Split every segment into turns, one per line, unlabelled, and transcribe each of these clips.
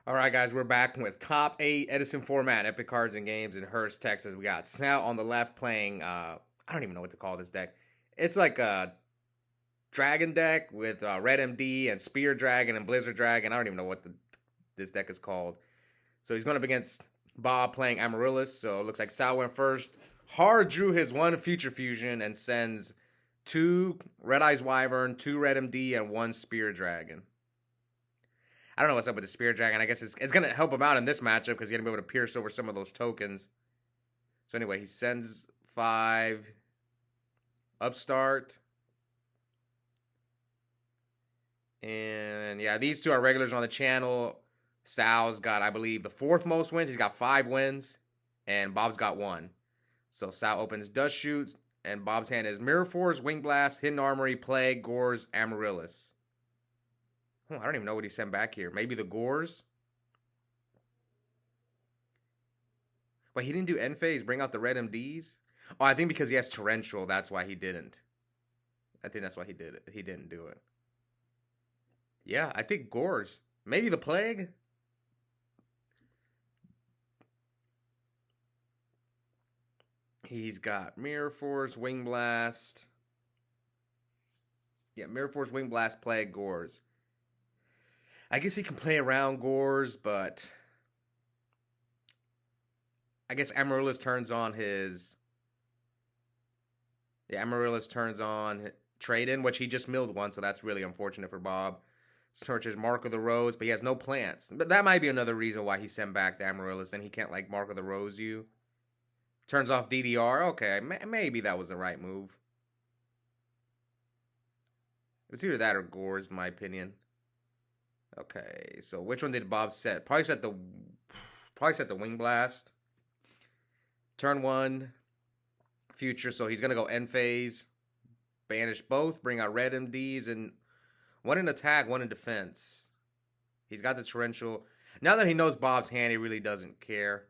All right, guys, we're back with top 8 Edison Format Epic Cards and Games in Hurst, Texas. We got Sal on the left playing, I don't even know what to call this deck. It's like a dragon deck with Red MD and Spear Dragon and Blizzard Dragon. I don't even know what this deck is called. So he's going up against Bob playing Amaryllis. So it looks like Sal went first. Hard drew his one Future Fusion and sends 2 Red Eyes Wyvern, 2 Red MD, and 1 Spear Dragon. I don't know what's up with the Spear Dragon. I guess it's going to help him out in this matchup because he's going to be able to pierce over some of those tokens. So anyway, he sends 5 Upstart. And yeah, these two are regulars on the channel. Sal's got, I believe, the 4th most wins. He's got 5 wins. And Bob's got 1. So Sal opens Dust Shoots. And Bob's hand is Mirror Force, Wing Blast, Hidden Armory, Plague, Gores, Amaryllis. Oh, I don't even know what he sent back here. Maybe the Gores? But he didn't do end phase, bring out the red MDs? Oh, I think because he has Torrential, that's why he didn't. I think that's why he did it. He didn't do it. Yeah, I think Gores. Maybe the Plague? He's got Mirror Force, Wing Blast. Yeah, Mirror Force, Wing Blast, Plague, Gores. I guess he can play around Gores, but I guess Amaryllis turns on his. Yeah, Amaryllis turns on Trade In, which he just milled one, so that's really unfortunate for Bob. Searches Mark of the Rose, but he has no plants. But that might be another reason why he sent back the Amaryllis, and he can't like Mark of the Rose you. Turns off DDR. Okay, maybe that was the right move. It was either that or Gores, in my opinion. Okay, so which one did Bob set? Probably set the Wing Blast. Turn 1, Future, so he's gonna go end phase. Banish both, bring out red MDs, and 1 in attack, 1 in defense. He's got the Torrential. Now that he knows Bob's hand, he really doesn't care.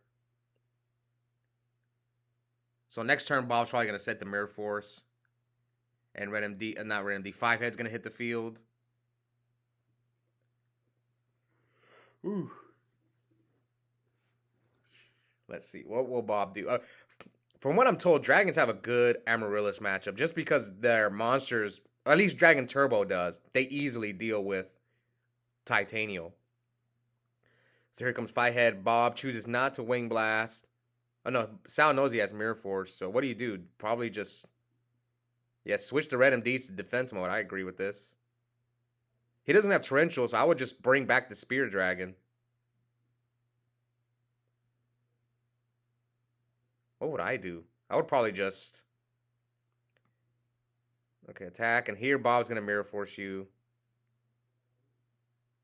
So next turn, Bob's probably going to set the Mirror Force. And Red MD, not Red MD, 5 head's going to hit the field. Ooh. Let's see. What will Bob do? From what I'm told, Dragons have a good Amaryllis matchup. Just because their monsters, at least Dragon Turbo does, they easily deal with Titanial. So here comes 5 head. Bob chooses not to Wing Blast. Oh no, Sal knows he has Mirror Force, so what do you do? Probably just, yeah, switch the red MDs to defense mode. I agree with this. He doesn't have Torrential, so I would just bring back the Spear Dragon. What would I do? I would probably just, okay, attack, and here Bob's going to Mirror Force you.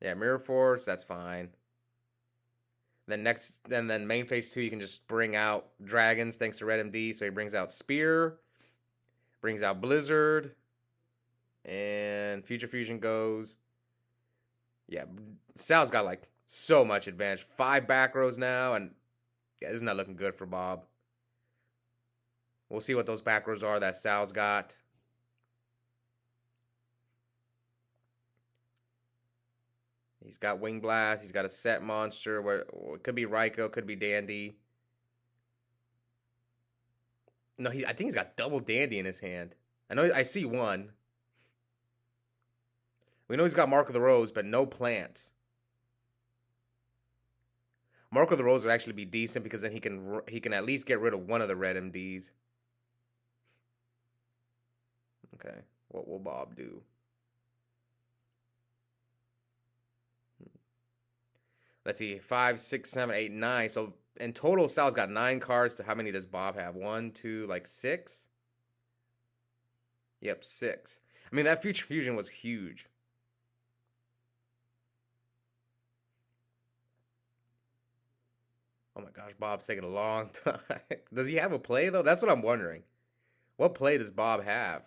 Yeah, Mirror Force, that's fine. Then then main phase 2, you can just bring out dragons thanks to Red MD. So he brings out Spear, brings out Blizzard, and Future Fusion goes. Yeah, Sal's got like so much advantage. 5 back rows now, and yeah, this is not looking good for Bob. We'll see what those back rows are that Sal's got. He's got Wing Blast. He's got a set monster where it could be Raikou, could be Dandy. No, I think he's got double Dandy in his hand. I see one. We know he's got Mark of the Rose, but no plants. Mark of the Rose would actually be decent because then he can at least get rid of one of the red MDs. Okay, what will Bob do? Let's see, 5, 6, 7, 8, 9. So in total, Sal's got 9 cards. To how many does Bob have? 1, 2, like 6? Yep, 6. I mean, that Future Fusion was huge. Oh my gosh, Bob's taking a long time. Does he have a play, though? That's what I'm wondering. What play does Bob have?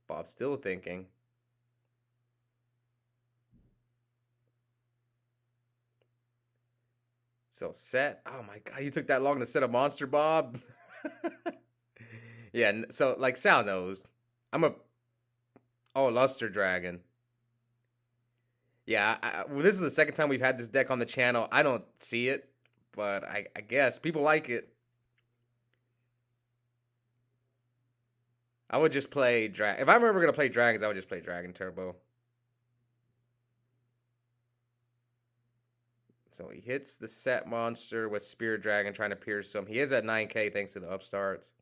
Bob's still thinking. So set. Oh my god, you took that long to set a monster, Bob. Yeah. So like Sal knows, I'm a luster dragon. Yeah. Well, this is the second time we've had this deck on the channel. I don't see it, but I guess people like it. I would just play drag. If I'm ever gonna play dragons, I would just play Dragon Turbo. So he hits the set monster with Spirit Dragon trying to pierce him. He is at 9k thanks to the upstarts.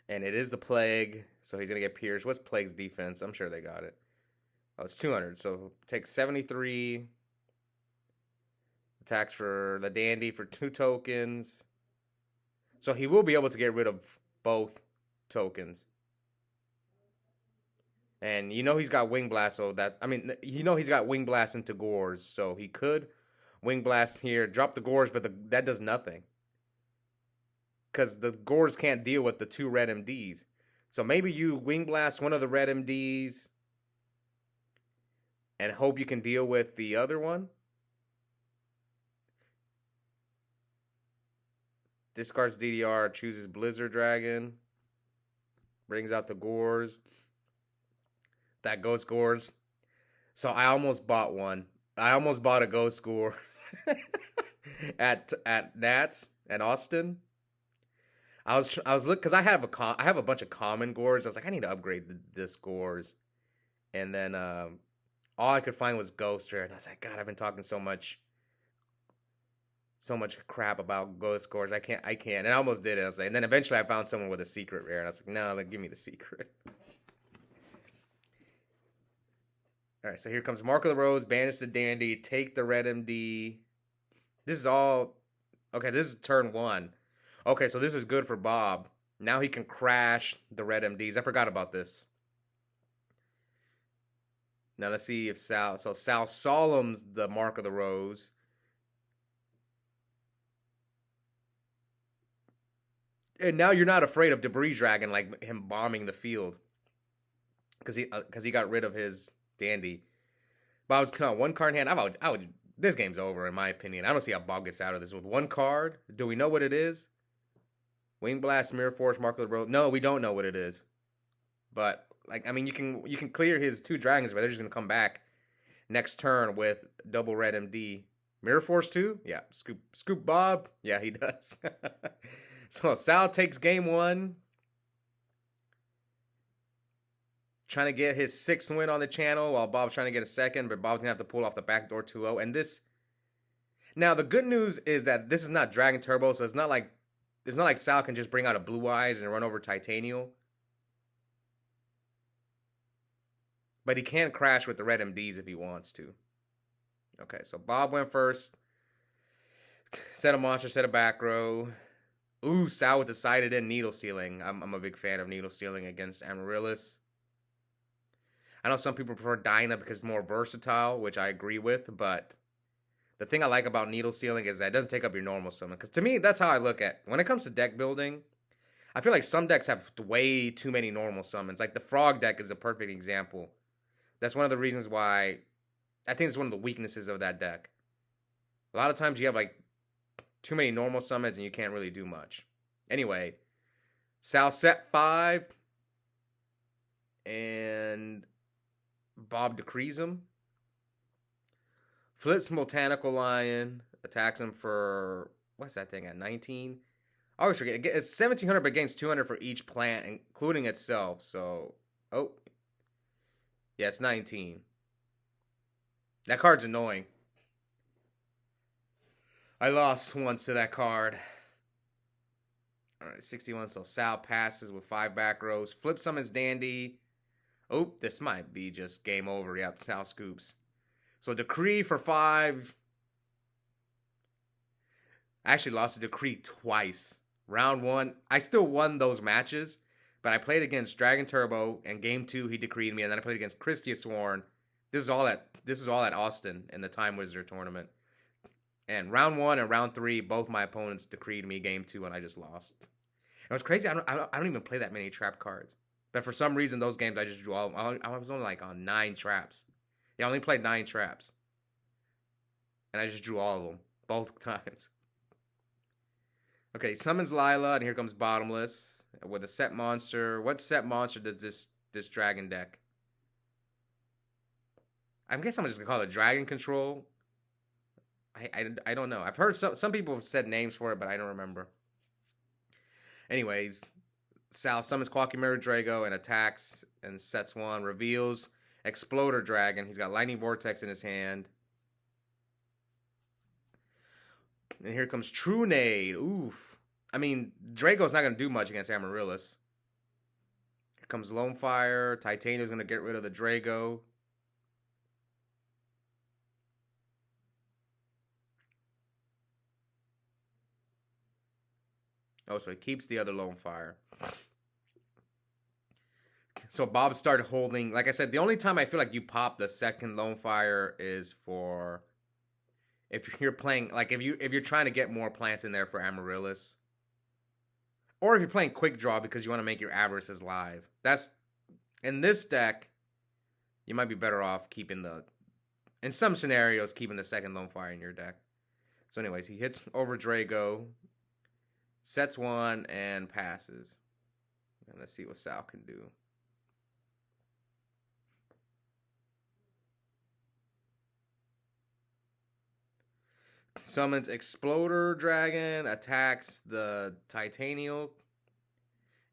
And it is the Plague, so he's going to get pierced. What's Plague's defense? I'm sure they got it. Oh, it's 200, so take 73. Attacks for the Dandy for 2 tokens. So he will be able to get rid of both tokens. And you know he's got Wing Blast, so that, I mean, you know he's got Wing Blast into Gores, so he could Wing Blast here, drop the Gores, but that does nothing. Because the Gores can't deal with the 2 red MDs. So maybe you Wing Blast one of the red MDs and hope you can deal with the other one. Discards DDR, chooses Blizzard Dragon, brings out the Gores. That Ghost Gores. So I almost bought one. I almost bought a Ghost Gores at Nats at Austin. I was looking because I have a bunch of common Gores. I was like, I need to upgrade this Gores, and then all I could find was Ghost Rare, and I was like, God, I've been talking so much crap about Ghost Gores. I can't, and I almost did it. I was like, and then eventually I found someone with a secret rare, and I was like, no, like, give me the secret. All right, so here comes Mark of the Rose, banish the Dandy, take the red MD. This is all okay. This is turn 1. Okay, so this is good for Bob. Now he can crash the red MDs. I forgot about this. Now let's see if Sal solemns the Mark of the Rose. And now you're not afraid of Debris Dragon, like him bombing the field, because he got rid of his Dandy. But I was kind of 1 card in hand. I would. This game's over in my opinion. I don't see how Bob gets out of this with 1 card. Do we know what it is? Wing Blast, Mirror Force, Mark of the Road. No, we don't know what it is. But like, I mean, you can clear his 2 dragons, but they're just gonna come back next turn with double red MD. Mirror Force 2? Yeah. Scoop Bob? Yeah, he does. So Sal takes game 1. Trying to get his 6th win on the channel while Bob's trying to get a 2nd, but Bob's going to have to pull off the backdoor 2-0. And this... Now, the good news is that this is not Dragon Turbo, so it's not like Sal can just bring out a Blue Eyes and run over Titanial. But he can crash with the red MDs if he wants to. Okay, so Bob went first. Set a monster, set a back row. Ooh, Sal with decided in Needle Sealing. I'm a big fan of Needle Sealing against Amaryllis. I know some people prefer Dinah because it's more versatile, which I agree with, but the thing I like about Needle Sealing is that it doesn't take up your normal summon. Because to me, that's how I look at it. When it comes to deck building, I feel like some decks have way too many normal summons. Like the Frog deck is a perfect example. That's one of the reasons why I think it's one of the weaknesses of that deck. A lot of times you have like too many normal summons and you can't really do much. Anyway, Sal set 5 and Bob decrees him. Flips Botanical Lion, attacks him for, what's that thing at 19? I always forget. It's 1700 but gains 200 for each plant, including itself. So, oh. Yeah, it's 19. That card's annoying. I lost once to that card. Alright, 61. So Sal passes with 5 back rows. Flip summons Dandy. Oh, this might be just game over. Yep, Sal scoops. So Decree for 5. I actually lost to Decree twice. Round 1. I still won those matches, but I played against Dragon Turbo, and game 2 he decreed me, and then I played against Christia Sworn. This is all at Austin in the Time Wizard tournament. And round 1 and round 3, both my opponents decreed me game 2, and I just lost. It was crazy. I don't even play that many trap cards. But for some reason, those games I just drew all. I was only like on 9 traps. Yeah, I only played 9 traps. And I just drew all of them both times. Okay, summons Lila, and here comes Bottomless with a set monster. What set monster does this dragon deck? I guess I'm just gonna call it Dragon Control. I don't know. I've heard some people have said names for it, but I don't remember. Anyways, Sal summons Quacky Mirror Drago and attacks and sets one. Reveals Exploder Dragon. He's got Lightning Vortex in his hand. And here comes Trunade. Oof. I mean, Drago's not going to do much against Amaryllis. Here comes Lone Fire. Titania's going to get rid of the Drago. Oh, so he keeps the other Lone Fire. So Bob started holding... Like I said, the only time I feel like you pop the second Lone Fire is for... If you're playing... Like, if you're trying to get more plants in there for Amaryllis. Or if you're playing Quick Draw because you want to make your Avarices live. That's... In this deck, you might be better off keeping the... In some scenarios, keeping the second Lone Fire in your deck. So anyways, he hits over Drago... Sets one and passes. And let's see what Sal can do. Summons Exploder Dragon. Attacks the Titanial.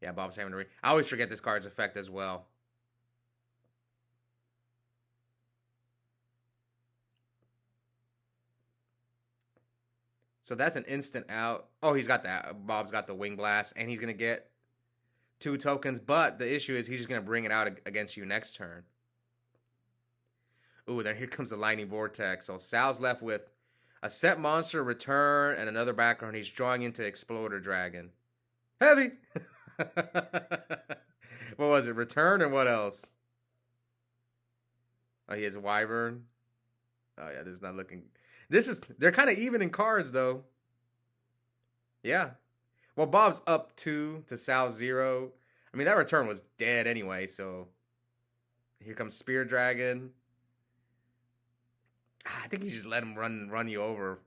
Yeah, Bob's having to read. I always forget this card's effect as well. So that's an instant out. Oh, he's got that. Bob's got the Wing Blast, and he's going to get 2 tokens. But the issue is he's just going to bring it out against you next turn. Ooh, then here comes the Lightning Vortex. So Sal's left with a set monster, return, and another background. He's drawing into Exploder Dragon. Heavy! What was it? Return and what else? Oh, he has Wyvern. Oh, yeah, this is not looking... They're kind of even in cards, though. Yeah. Well, Bob's up 2 to Sal's 0. I mean, that return was dead anyway, so... Here comes Spear Dragon. I think you just let him run you over.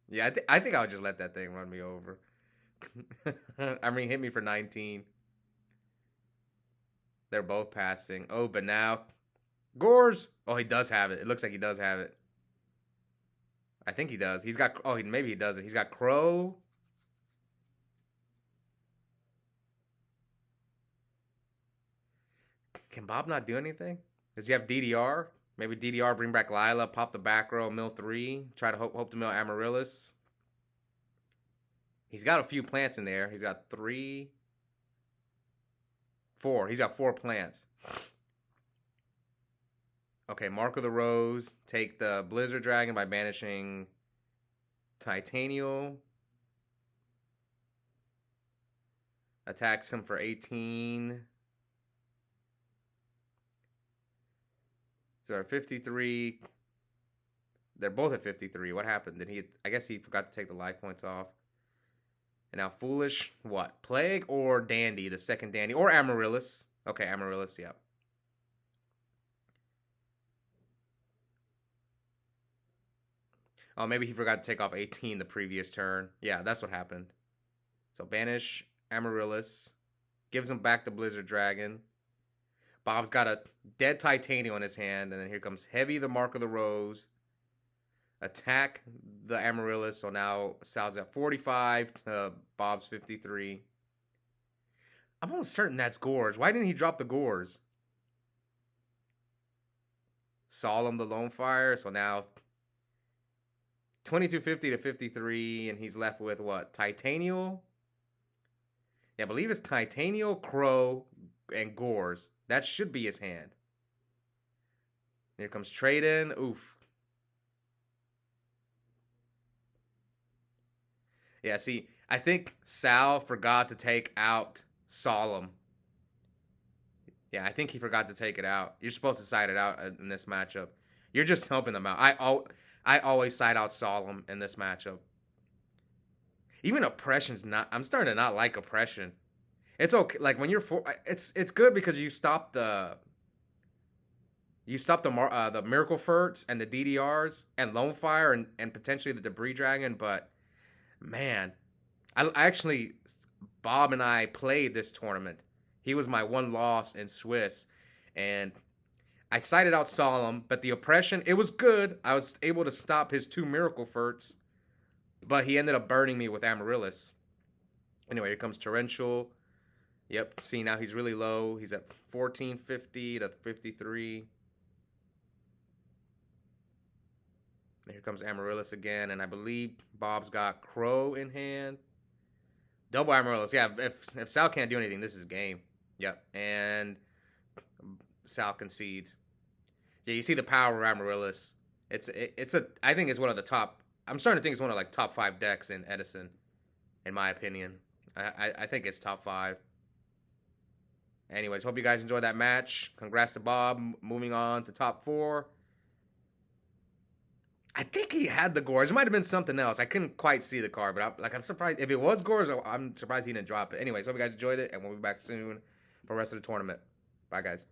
Yeah, I think I would just let that thing run me over. I mean, hit me for 19. They're both passing. Oh, but now... Gores! Oh, he does have it. It looks like he does have it. I think he does. He's got... Oh, maybe he doesn't. He's got Crow. Can Bob not do anything? Does he have DDR? Maybe DDR, bring back Lila, pop the back row, mill 3. Try to hope to mill Amaryllis. He's got a few plants in there. He's got 3... 4. He's got 4 plants. Okay, Mark of the Rose. Take the Blizzard Dragon by banishing Titanial. Attacks him for 18. So 53. They're both at 53. What happened? Did he... I guess he forgot to take the life points off. And now Foolish, what? Plague or Dandy, the second Dandy. Or Amaryllis. Okay, Amaryllis, yeah. Oh, maybe he forgot to take off 18 the previous turn. Yeah, that's what happened. So banish Amaryllis. Gives him back the Blizzard Dragon. Bob's got a dead Titanium in his hand. And then here comes Heavy, the Mark of the Rose. Attack the Amaryllis. So now Sal's at 45 to Bob's 53. I'm almost certain that's Gores. Why didn't he drop the Gores? Solemn the Lone Fire. So now 2250 to 53. And he's left with what? Titanial? Yeah, I believe it's Titanial, Crow, and Gores. That should be his hand. Here comes Trade-In. Oof. Yeah, see, I think Sal forgot to take out Solemn. Yeah, I think he forgot to take it out. You're supposed to side it out in this matchup. You're just helping them out. I always side out Solemn in this matchup. Even Oppression's not... I'm starting to not like Oppression. It's okay. Like, when you're... it's good because you stop the You stop the Miracle Furts and the DDRs and Lone Fire and potentially the Debris Dragon, but man, I actually Bob and I played this tournament. He was my one loss in Swiss, and I sided out Solemn, but the oppression, it was good. I was able to stop his 2 Miracle Furts, but he ended up burning me with Amaryllis. Anyway, here comes Torrential. Yep, see, now he's really low. He's at 1450 to 53. And here comes Amaryllis again, and I believe Bob's got Crow in hand. Double Amaryllis. Yeah, if Sal can't do anything, this is game. Yep, and Sal concedes. Yeah, you see the power of Amaryllis. I think it's one of the top. I'm starting to think it's one of like top 5 decks in Edison, in my opinion. I think it's top 5. Anyways, hope you guys enjoyed that match. Congrats to Bob. Moving on to top 4. I think he had the Gorge. It might have been something else. I couldn't quite see the card, but I'm surprised. If it was Gorge, I'm surprised he didn't drop it. Anyways, hope you guys enjoyed it, and we'll be back soon for the rest of the tournament. Bye, guys.